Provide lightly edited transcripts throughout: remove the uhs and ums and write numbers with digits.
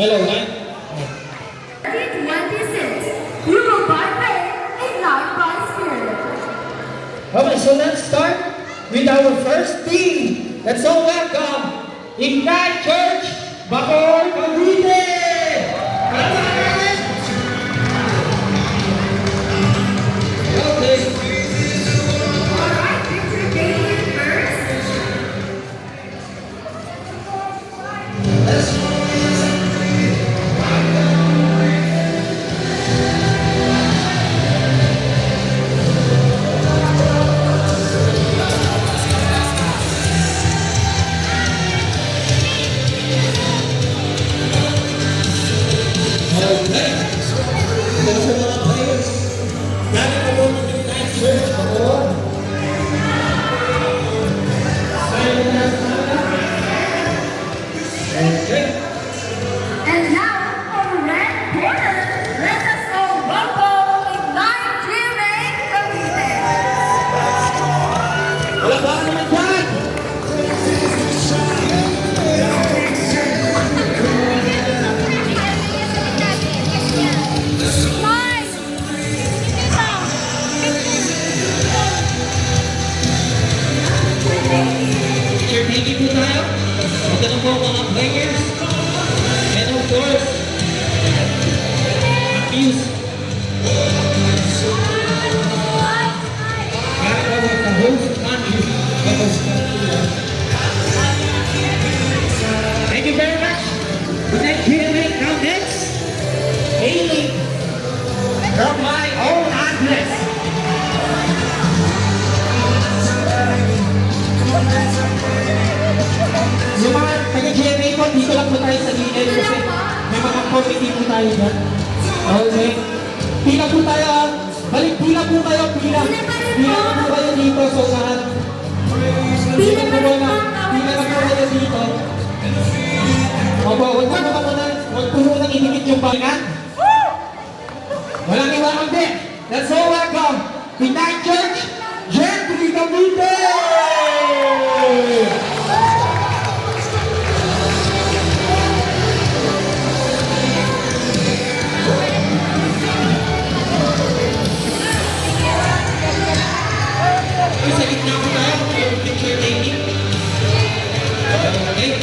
Hello, man. 2026, you will by faith and not by spirit. Okay, so let's start with our first team. Let's all welcome Ignite Church, Bacoor, Cavite! Okay. Alright, Victor Damien first. Okay. Ito sa mga players. Galing ako ng Ignite Church, Bacoor. Silent na sana. Okay. And now, our red corner, let us all welcome Ignite GMA Cavite. Wala ba naman dyan? Picture taking po tayo. Ito na po mga players. And of course, Fuse. Galing ako sa host country. Thank you very much. Good night, GMA. Now next, Haley from my own address. Yung mga taga-GMA po, dito lang po tayo sa gilid kasi may mga committee po tayo dyan. Okay. Pila po tayo. Balik, pila po kayo. Pila. Pila na po kayo dito. So, lahat. Pila na po kayo dito. Opo, huwag po muna inikit yung bagan. Walang iwanan din. Let's all welcome Ignite Church, Gentry Cavite! Sa gitna po tayo, yung picture taking. Okay.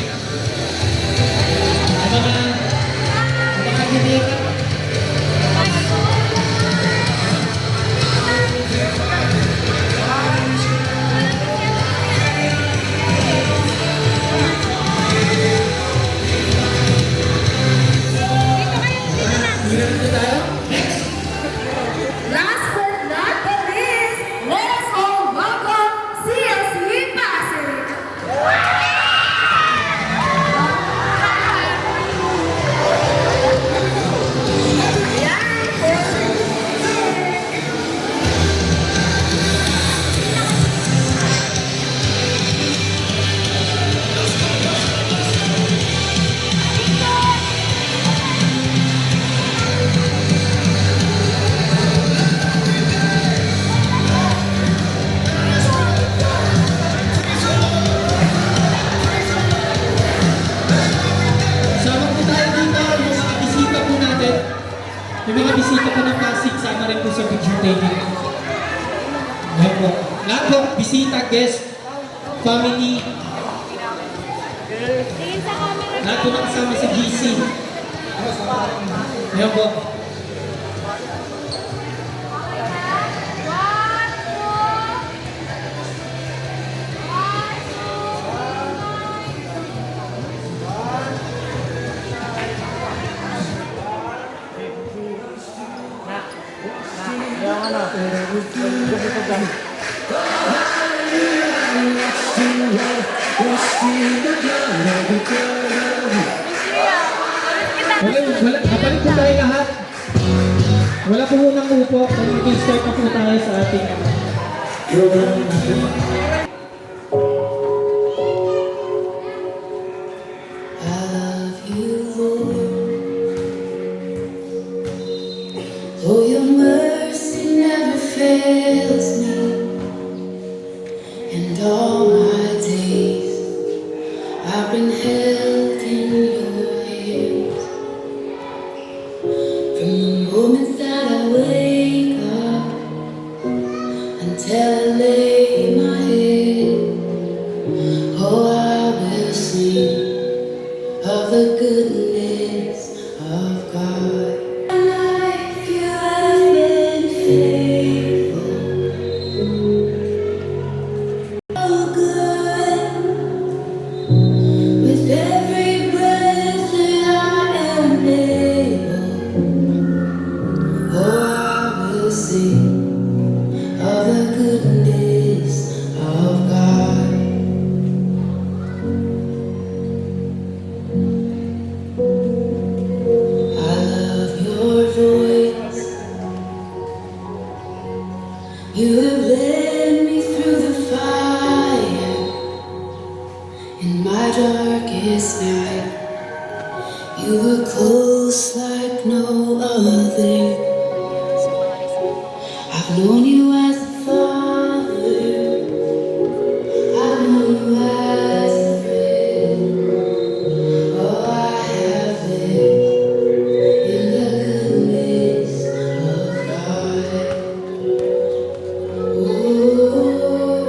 Mga hindi. Last but not the least, let us all welcome CSE Pasig. Sama po tayo dito, yung mga bisita po natin. Yung mga bisita po ng Pasig, sama rin po sa picture taking. Ayan po. Lahat po, bisita, guest, family. Lahat po nakasama sa GC. Ayan po. Kapalik po tayo lahat. Wala po munang upo. Mag-start na po tayo sa ating program natin. I love you, Lord. Oh, your mercy never fails me, and all my days I've been held in your hands. darkest night. You were close like no other. I've known you as a father. I've known you as a friend. Oh, I have lived in the goodness of God. Oh,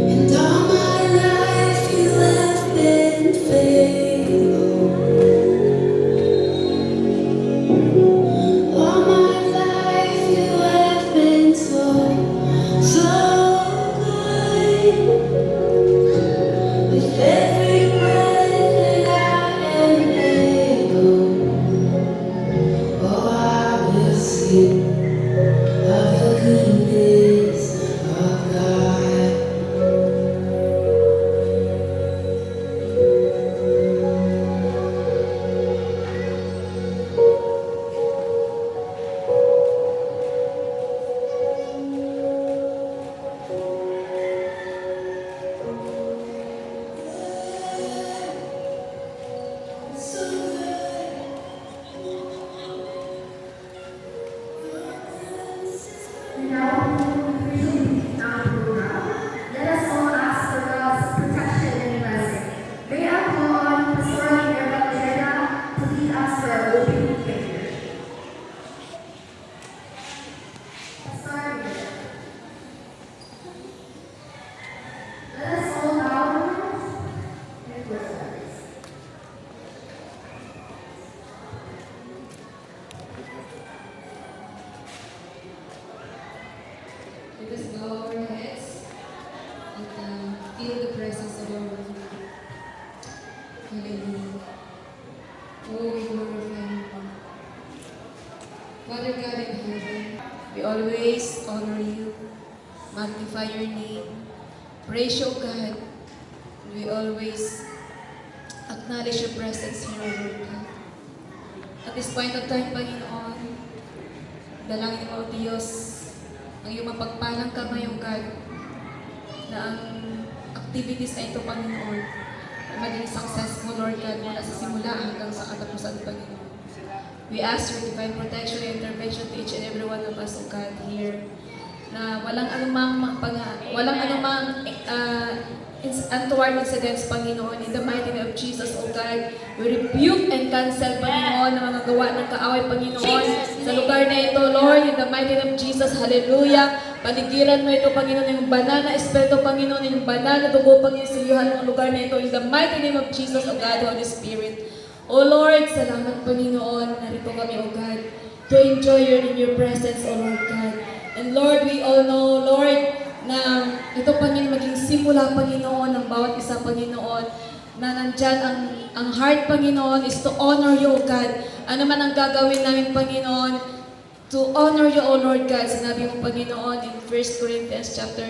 and all my life you have been faithful. All my life you have been so, so good. With every breath that I am able, oh, I will sing of the goodness of God. So Now, let us all ask for God's protection and blessing. May I call on Pastor Eva Ojeda to lead us for our opening prayer. Pastor, let us all bow our heads and close our eyes. Let us bow our heads and feel the presence of our Lord. Hallelujah. Oh, we glorify you, Lord. Father God in heaven, we always honor you, magnify your name, praise you, God. We always acknowledge your presence here, O Lord God. At this point of time, Panginoon, dalangin mo, O Diyos, ang iyong mapagpalang kamay, O God, na ang activities na ito, Panginoon, ay maging successful, Lord God, mula sa simula hanggang sa katapusan, Panginoon. We ask your divine protection and intervention to each and every one of us, O God, here, na walang anumang untoward incidents, Panginoon, in the mighty name of Jesus, O God. We rebuke and cancel, Panginoon, ang mga gawa ng kaaway, Panginoon, sa lugar na ito, Lord, in the mighty name of Jesus, hallelujah. Paligiran mo ito, Panginoon, yung banal na espiritu, Panginoon, yung banal na dugo, Panginoon, sa iyuhan ng lugar na ito, in the mighty name of Jesus, O God, Holy Spirit. O Lord, salamat, Panginoon, narito kami, O God, to enjoy in your presence, O Lord God. And Lord, we all know, Lord, na ito, Panginoon, maging simula, Panginoon, ng bawat isa, Panginoon, na nandyan ang heart, Panginoon, is to honor you, O God. Ano man ang gagawin namin, Panginoon, to honor you, O Lord God. Sinabi mo, Panginoon, in 1 Corinthians chapter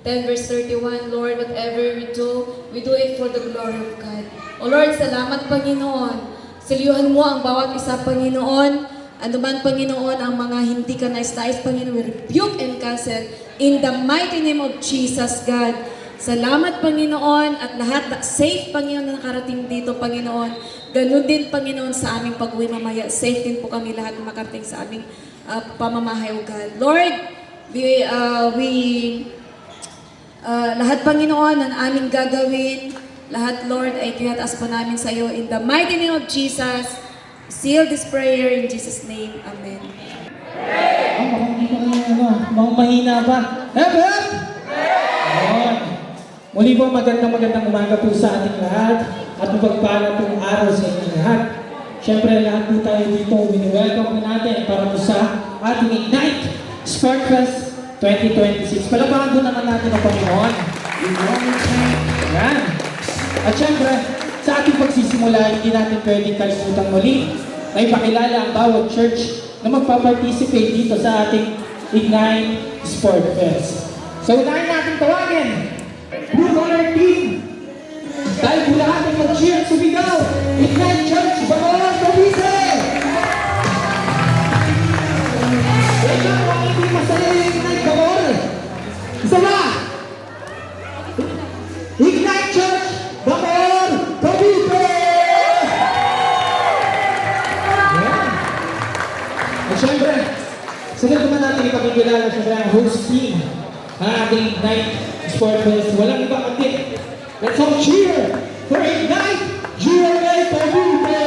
10, verse 31, Lord, whatever we do it for the glory of God. O Lord, salamat, Panginoon. Siliyuhan mo ang bawat isa, Panginoon. Ano man, Panginoon, ang mga hindi ka nais-nais, Panginoon, we rebuke and cancel in the mighty name of Jesus, God. Salamat, Panginoon, at lahat na safe, Panginoon, na nakarating dito, Panginoon. Ganun din, Panginoon, sa aming pag-uwi mamaya. Safe din po kami lahat na makarating sa aming pamamahay, O God. Lord, lahat, Panginoon, ang aming gagawin, lahat, Lord, ay tinataas po namin sa iyo in the mighty name of Jesus. Seal this prayer in Jesus' name. Amen. Baka hindi pa kayo, baka mahina pa. Hep! Ayun. Muli po, magandang umaga po sa ating lahat at mapagpala pong araw sa inyong lahat. Siyempre, lahat po tayo dito, welcome po natin para po sa ating Ignite Sport Fest 2026. Palabahan po naman natin ang Panginoon. Ayan. At siyempre, sa ating pagsisimula, hindi natin pwedeng kalimutan muli na ipakilala ang bawat church na magpa-participate dito sa ating Ignite Sport Fest. So, unahin natin tawagin Blue Collar Team. Dahil po lahat ay mag-cheer at sumigaw. Ignite Church, Bacolod, Cavite! Ikaw ang hindi masaya yung Ignite Bacolod. Isa ba? Ignite Church, Bacolod! Sunod naman natin ipakikilala siya ng host team ang ating Ignite Sport Fest. Walang iba kundi. Let's all cheer for Ignite GMA Cavite!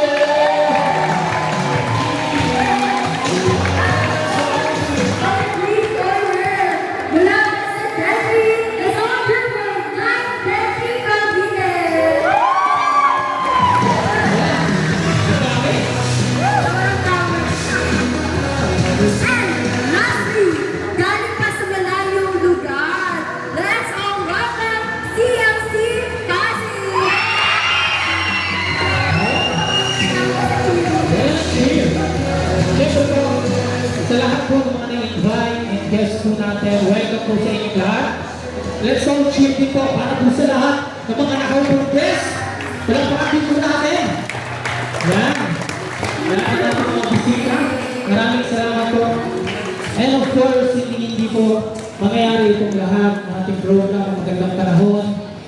Please forward. Mula sa Delphi, the soccer from Night Delphi Cavite. And lastly, galing pa sa malayong lugar, let's all welcome CMC Pasig. Let's cheer! Siyempre po, sa lahat po ng mga na-invite and guests po natin, welcome po sa inyong lahat. Let's all cheer din po para po sa lahat ng mga nakawang guests. Palagpakan po natin. Yan. Lahat natin mga bisita. Maraming salamat po. And of course, hindi po mangyayari itong lahat ng ating program, magandang panahon,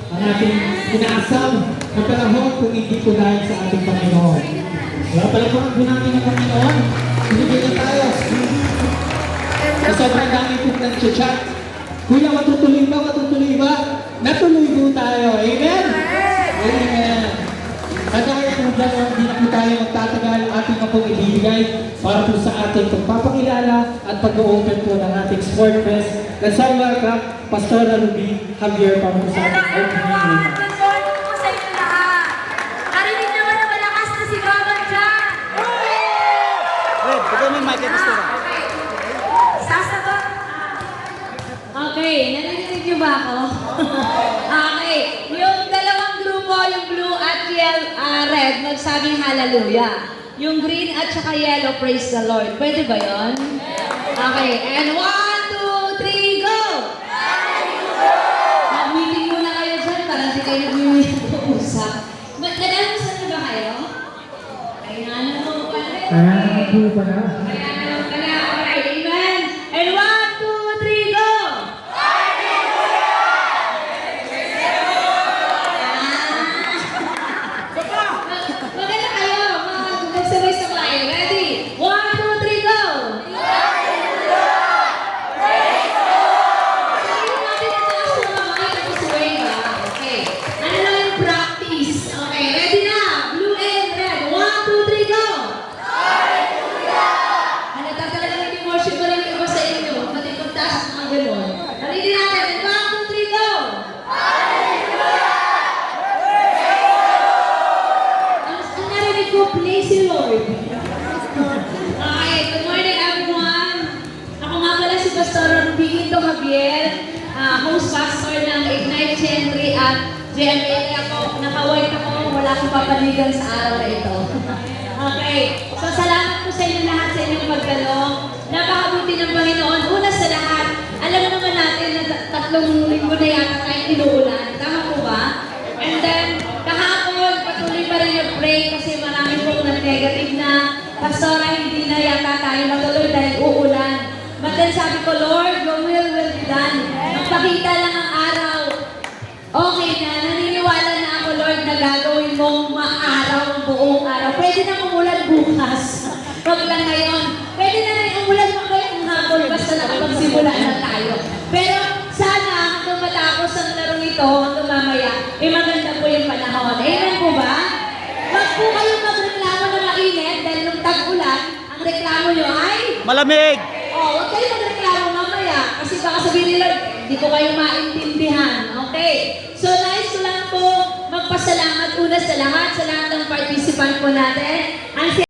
ang ating inaasam na panahon kung hindi po dahil sa ating Panginoon. Kaya palagpakan po natin ang Panginoon. Hinigyan na tayo. Sa sobrang dami po nag-chat. Kuya, matutuloy ba? Matutuloy ba? Natuloy po tayo. Amen? Amen. At kaya kung dahil hindi na po tayo magtatagal, ating na pong ibibigay para po sa ating pagpapakilala at pag-open po ng ating Sport Fest. Let's all welcome Pastora Ruby Javier para po sa Hello ating everyone! opening. Good morning po sa inyo lahat. Narinig naman na malakas na si Mama dyan. Red, bigyan mo yung mic kay Pastora. Okay. Sasagot. Okay, narinig niyo ba ako? Okay, yung dalawang grupo, yung blue at red, magsabing hallelujah. Yung green at saka yellow, praise the Lord. Pwede ba yon? Okay, and 1, 2, 3, go! Mag-meeting muna kayo dyan, para hindi kayo nag-usap. Nag-almusal na ba kayo? Kaya ano mo pala? Ayan, po pala. Kaya naman pala. Alright, amen. And 1, 2, 3, go! Maganda kayo. Magsabay-sabay. Ready? 1, 2, 3, go! Sabihin natin ito ang sumamay at isuway ba? Okay. Ano lang yung practice? Okay, ready na? Blue and red. 1, 2, 3, go! Ano, talaga yung emotion ko lang iba sa inyo. Pati pagtaas ng mga gano'n. Narinig natin. 1, 2, 3, go! Ang narinig ko, praise the Lord. Okay, good morning everyone. Ako nga pala si Pastor Ruby Javier, host pastor ng Ignite Gentry at GMA. Naka-white ako, wala akong papaligan sa araw na ito. Okay, so salamat po sa inyo lahat sa inyong pagdalong. Napakabuti ng Panginoon. Una sa lahat, alam naman natin na 3 linggo na yata tayo inuulan. Tama po ba? And then, kahapon, patuloy pa rin yung pray kasi marami pong negative na pastora, hindi na yata tayo matuloy dahil uulan. But then sabi ko, Lord, your will be done. Magpakita lang ang araw. Okay na, naniniwala na ako, Lord, na gagawin mong maaraw ang buong araw. Pwede na umulan bukas. Huwag lang ngayon. Pwede na rin umulan ng hapon basta nakapagsimula na tayo. Pero sana hanggang matapos ang larong ito, hanggang mamaya, maganda po yung panahon. Amen po ba? Wag po kayo magreklamo na mainit dahil nung tag-ulan, ang reklamo nyo ay Malamig! huwag kayo magreklamo mamaya kasi baka sabihin nila, hindi ko kayo maintindihan. Okay? So, nice ko lang po magpasalamat una sa lahat ng participant po natin. Ang